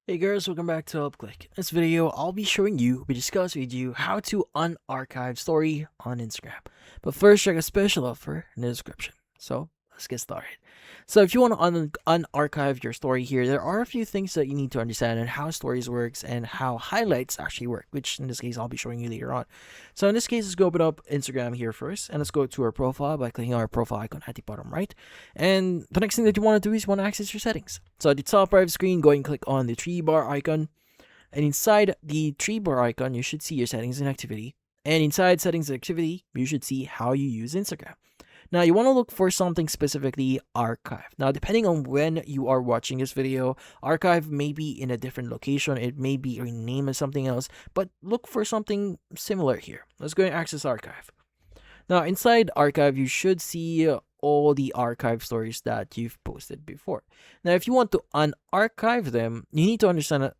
Hey guys, welcome back to UpClick. In this video, I'll be showing you, discuss with you how to unarchive story on Instagram. But first, check a special offer in the description. So let's get started. So if you want to unarchive your story here, there are a few things that you need to understand on how stories works and how highlights actually work, which in this case I'll be showing you later on. So in this case, let's go open up Instagram here first, and let's go to our profile by clicking our profile icon at the bottom right. And the next thing that you want to do is you want to access your settings. So at the top right of the screen, go and click on the three bar icon. And inside the three bar icon, you should see your settings and activity. And inside settings and activity, you should see how you use Instagram. Now, you want to look for something specifically archive. Now, depending on when you are watching this video, archive may be in a different location. It may be renamed as something else, but look for something similar here. Let's go and access archive. Now, inside archive, you should see all the archive stories that you've posted before. Now, if you want to unarchive them, you need to understand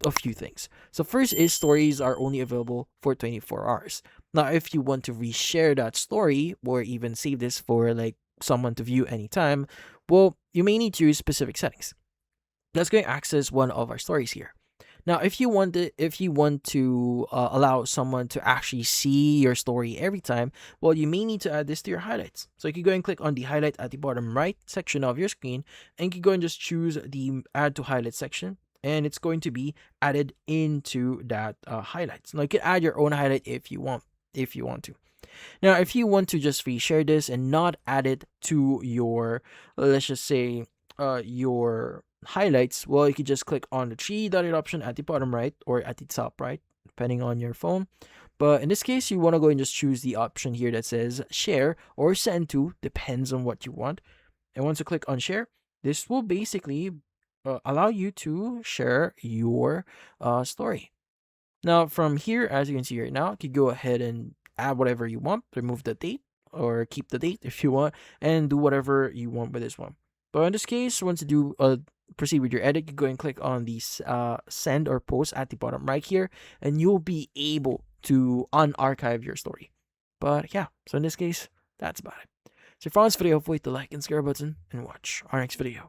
a few things. So first is stories are only available for 24 hours. Now, if you want to reshare that story or even save this for like someone to view anytime, well, you may need to use specific settings. Let's go and access one of our stories here. Now, if you want to allow someone to actually see your story every time, well, you may need to add this to your highlights. So you can go and click on the highlight at the bottom right section of your screen, and you can go and just choose the add to highlight section, and it's going to be added into that highlights. Now you can add your own highlight if you want to. Now, if you want to just reshare this and not add it to your, let's just say, your highlights, well, you can just click on the three dotted option at the bottom right or at the top right, depending on your phone. But in this case, you want to go and just choose the option here that says share or send to, depends on what you want. And once you click on share, this will basically allow you to share your story. Now, from here, as you can see right now, you can go ahead and add whatever you want, remove the date, or keep the date if you want, and do whatever you want with this one. But in this case, once you do proceed with your edit, you go and click on the send or post at the bottom right here, and you'll be able to unarchive your story. But yeah, so in this case, that's about it. So if you found this video, hit the like and subscribe button and watch our next video.